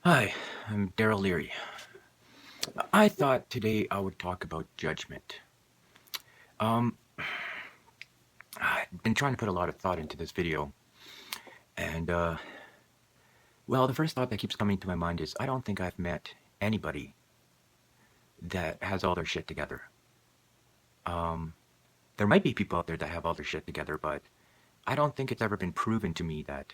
Hi, I'm Daryl Leary. I thought today I would talk about judgment. Um, I've been trying to put a lot of thought into this video, and well, the first thought that keeps coming to my mind is I don't think I've met anybody that has all their shit together. Um, there might be people out there that have all their shit together, but I don't think it's ever been proven to me that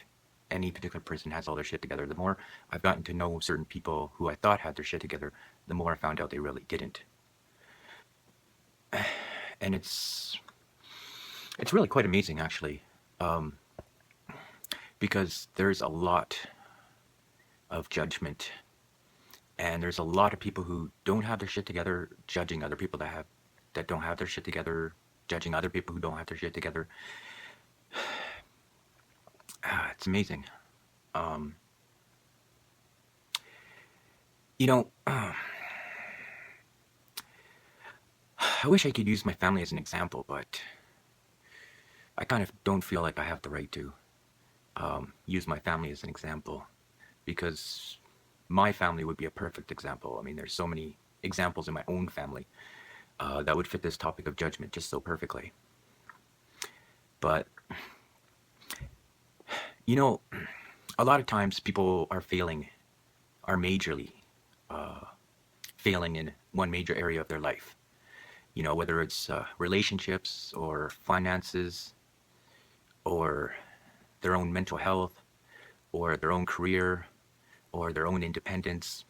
any particular person has all their shit together. The more I've gotten to know certain people who I thought had their shit together, the more I found out they really didn't. And it's really quite amazing, actually, um, because there's a lot of judgment, and there's a lot of people who don't have their shit together, judging other people that don't have their shit together, judging other people who don't have their shit together. It's amazing. Um, you know, I wish I could use my family as an example, but I kind of don't feel like I have the right to use my family as an example because my family would be a perfect example. I mean, there's so many examples in my own family that would fit this topic of judgment just so perfectly. But, you know, a lot of times people are majorly uh, failing in one major area of their life. You know, whether it's relationships or finances or their own mental health or their own career or their own independence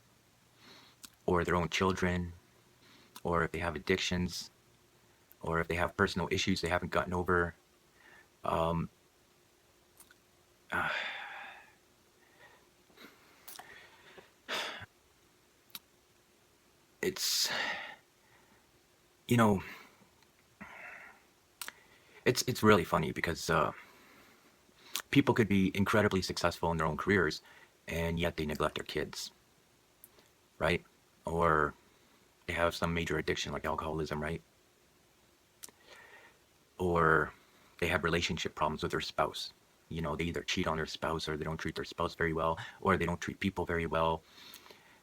or their own children or if they have addictions or if they have personal issues they haven't gotten over. Um, uh, it's, you know, it's really funny because people could be incredibly successful in their own careers and yet they neglect their kids, right? Or they have some major addiction like alcoholism, right? Or they have relationship problems with their spouse. You know, they either cheat on their spouse or they don't treat their spouse very well or they don't treat people very well.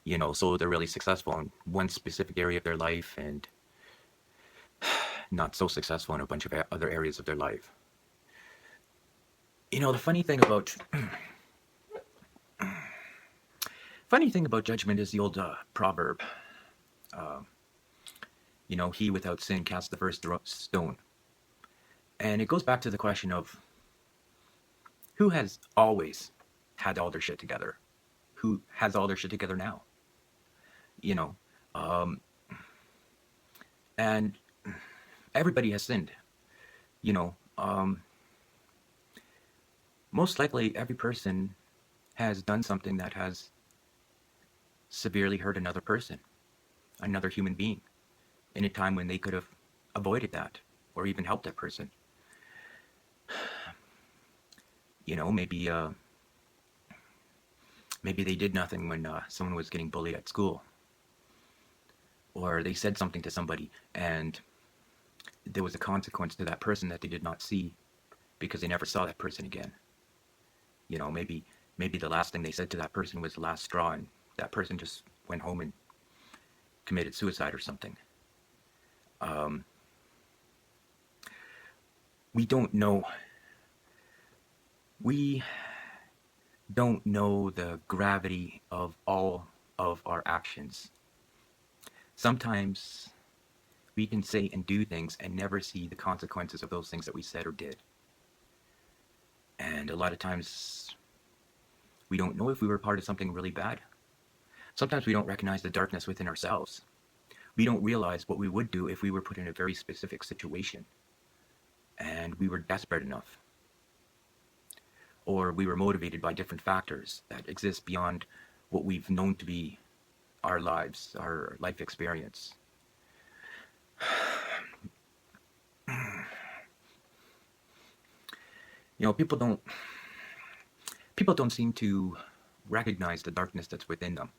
You know, so they're really successful in one specific area of their life and not so successful in a bunch of other areas of their life. You know, the funny thing about judgment is the old proverb. Uh, you know, he without sin cast the first stone. And it goes back to the question of who has always had all their shit together? Who has all their shit together now? You know, um, and everybody has sinned. You know, most likely every person has done something that has severely hurt another person, another human being, in a time when they could have avoided that or even helped that person. You know, maybe they did nothing when someone was getting bullied at school, or they said something to somebody and there was a consequence to that person that they did not see because they never saw that person again. You know, maybe the last thing they said to that person was the last straw, and that person just went home and committed suicide or something. Um, we don't know. We don't know the gravity of all of our actions. Sometimes we can say and do things and never see the consequences of those things that we said or did. And a lot of times we don't know if we were part of something really bad. Sometimes we don't recognize the darkness within ourselves. We don't realize what we would do if we were put in a very specific situation and we were desperate enough, or we were motivated by different factors that exist beyond what we've known to be our lives, our life experience. You know, people don't seem to recognize the darkness that's within them.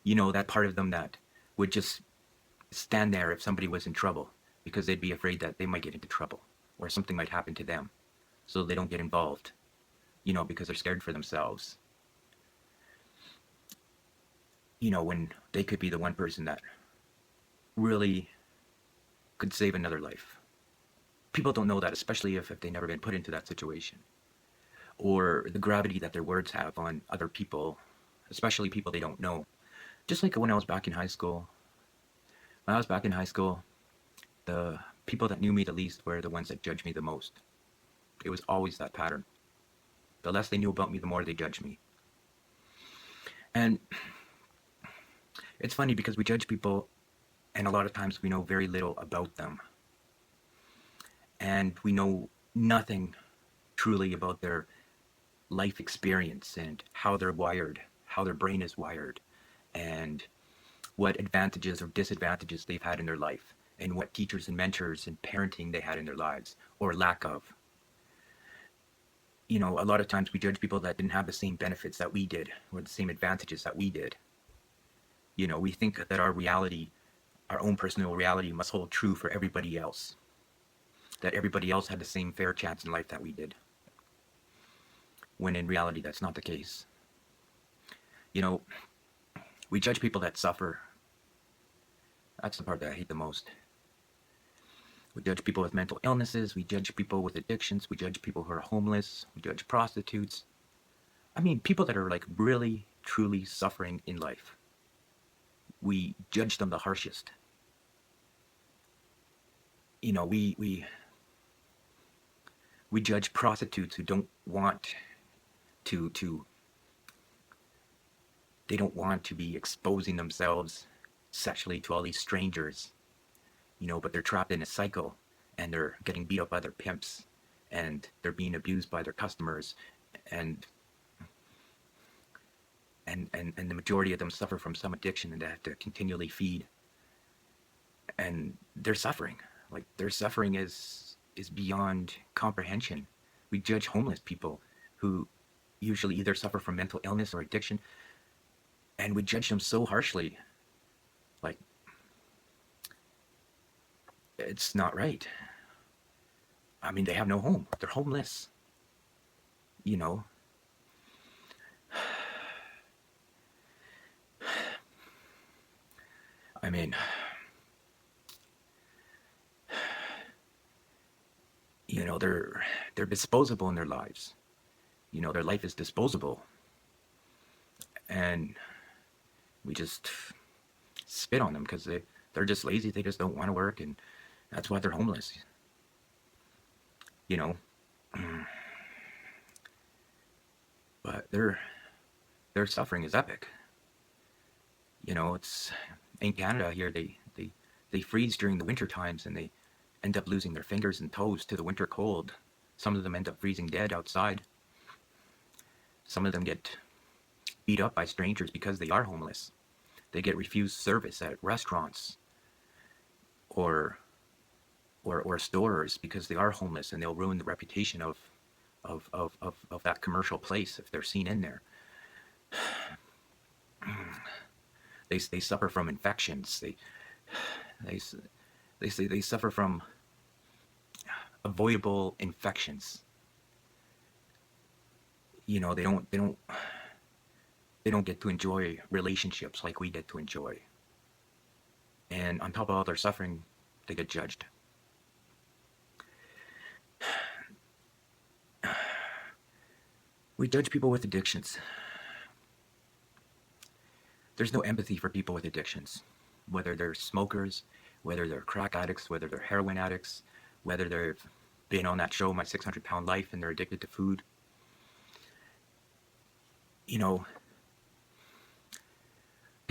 You know, that part of them that would just stand there if somebody was in trouble because they'd be afraid that they might get into trouble or something might happen to them, so they don't get involved. because they're scared for themselves, when they could be the one person that really could save another life. People don't know that, especially if they've never been put into that situation, or the gravity that their words have on other people, especially people they don't know. Just like when I was back in high school. When I was back in high school, the people that knew me the least were the ones that judged me the most. It was always that pattern. The less they knew about me, the more they judged me. And it's funny because we judge people, and a lot of times we know very little about them. And we know nothing truly about their life experience and how they're wired, how their brain is wired, and what advantages or disadvantages they've had in their life, and what teachers and mentors and parenting they had in their lives, or lack of. A lot of times we judge people that didn't have the same benefits that we did, or the same advantages that we did. We think that our reality, our own personal reality, must hold true for everybody else. That everybody else had the same fair chance in life that we did. When in reality, that's not the case. We judge people that suffer. That's the part that I hate the most. We judge people with mental illnesses. We judge people with addictions. We judge people who are homeless. We judge prostitutes. I mean, people that are like really, truly suffering in life. We judge them the harshest. We judge prostitutes who don't want to they don't want to be exposing themselves sexually to all these strangers, but they're trapped in a cycle, and they're getting beat up by their pimps, and they're being abused by their customers, and the majority of them suffer from some addiction, and they have to continually feed, and they're suffering. Like, their suffering is beyond comprehension. We judge homeless people who usually either suffer from mental illness or addiction, and we judge them so harshly. Like, it's not right. I mean, they have no home. They're homeless. I mean, they're disposable in their lives. Their life is disposable. And we just spit on them because they're just lazy. They just don't want to work, and that's why they're homeless. But their suffering is epic. It's in Canada here. They freeze during the winter times, and they end up losing their fingers and toes to the winter cold. Some of them end up freezing dead outside. Some of them get beat up by strangers because they are homeless. They get refused service at restaurants or stores because they are homeless, and they'll ruin the reputation of that commercial place if they're seen in there. They suffer from infections. They say they suffer from avoidable infections. They don't get to enjoy relationships like we get to enjoy. And on top of all their suffering, they get judged. We judge people with addictions. There's no empathy for people with addictions, whether they're smokers, whether they're crack addicts, whether they're heroin addicts, whether they've been on that show, My 600-Pound Life, and they're addicted to food. It's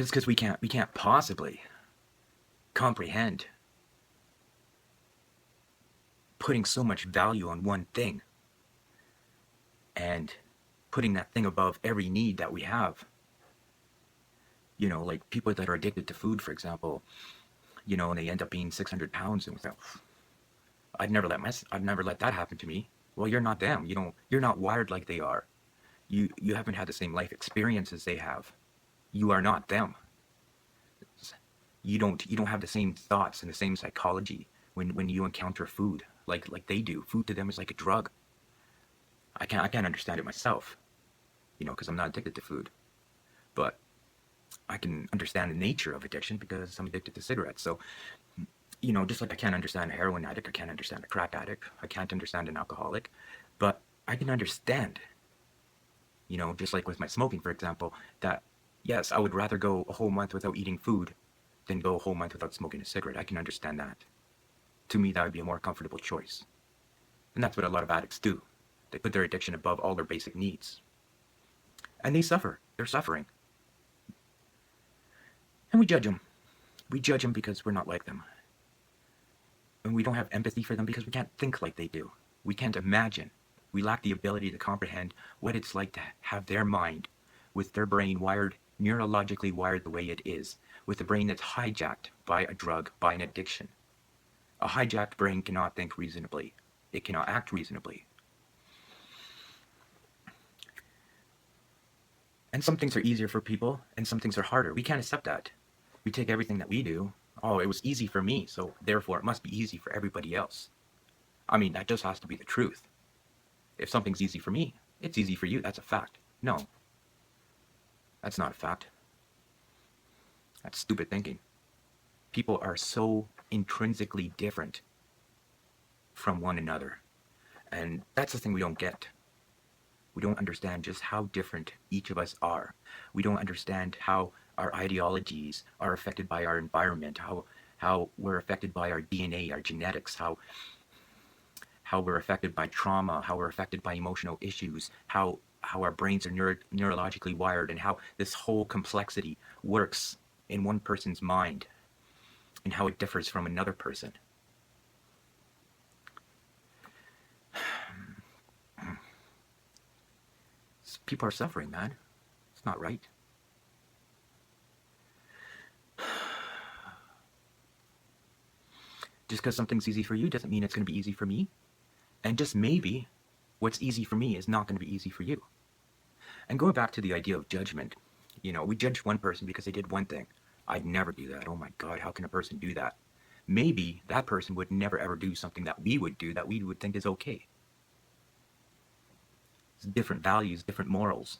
because we can't possibly comprehend putting so much value on one thing and putting that thing above every need that we have. Like people that are addicted to food, for example, and they end up being 600 pounds, and without, I'd never let that happen to me. Well, you're not them. You're not wired like they are. You haven't had the same life experiences they have. You are not them. You don't have the same thoughts and the same psychology when you encounter food like they do. Food to them is like a drug. I can't understand it myself, because I'm not addicted to food. But I can understand the nature of addiction because I'm addicted to cigarettes. So, just like I can't understand a heroin addict, I can't understand a crack addict, I can't understand an alcoholic, but I can understand, just like with my smoking, for example, that yes, I would rather go a whole month without eating food than go a whole month without smoking a cigarette. I can understand that. To me, that would be a more comfortable choice. And that's what a lot of addicts do. They put their addiction above all their basic needs. And they suffer. They're suffering. And we judge them. We judge them because we're not like them. And we don't have empathy for them because we can't think like they do. We can't imagine. We lack the ability to comprehend what it's like to have their mind with their brain wired, neurologically wired the way it is, with a brain that's hijacked by a drug, by an addiction. A hijacked brain cannot think reasonably. It cannot act reasonably. And some things are easier for people, and some things are harder. We can't accept that. We take everything that we do, oh, it was easy for me, so therefore it must be easy for everybody else. I mean, that just has to be the truth. If something's easy for me, it's easy for you. That's a fact. No, that's not a fact. That's stupid thinking. People are so intrinsically different from one another. And that's the thing we don't get. We don't understand just how different each of us are. We don't understand how our ideologies are affected by our environment, how we're affected by our DNA, our genetics, how we're affected by trauma, how we're affected by emotional issues, how our brains are neurologically wired, and how this whole complexity works in one person's mind and how it differs from another person. People are suffering, man. It's not right. Just because something's easy for you doesn't mean it's going to be easy for me. And just maybe what's easy for me is not going to be easy for you. And going back to the idea of judgment, we judge one person because they did one thing. I'd never do that. Oh my God, how can a person do that? Maybe that person would never ever do something that we would do that we would think is okay. It's different values, different morals.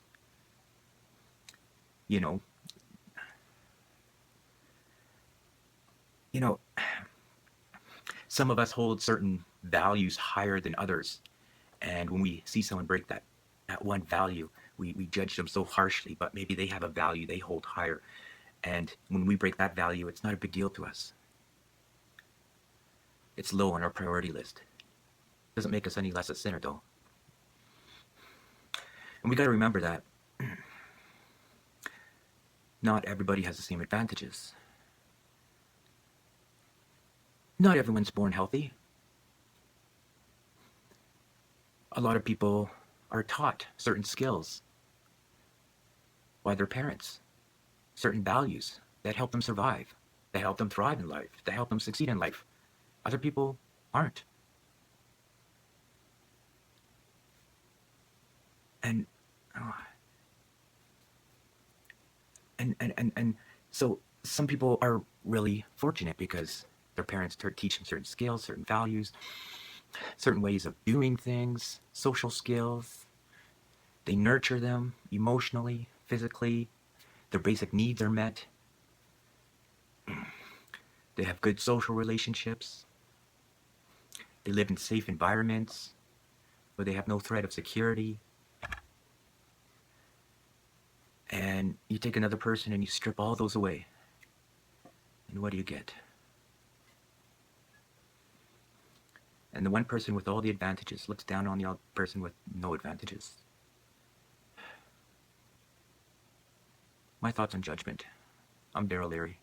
Some of us hold certain values higher than others. And when we see someone break that one value, we judge them so harshly, but maybe they have a value they hold higher. And when we break that value, it's not a big deal to us. It's low on our priority list. Doesn't make us any less a sinner, though. And we got to remember that not everybody has the same advantages. Not everyone's born healthy. A lot of people are taught certain skills by their parents, certain values that help them survive, that help them thrive in life, that help them succeed in life. Other people aren't. And so some people are really fortunate because their parents teach them certain skills, certain values, certain ways of doing things, social skills. They nurture them emotionally, physically. Their basic needs are met. They have good social relationships. They live in safe environments where they have no threat of security. And you take another person and you strip all those away. And what do you get? And the one person with all the advantages looks down on the other person with no advantages. My thoughts on judgment. I'm Daryl Leary.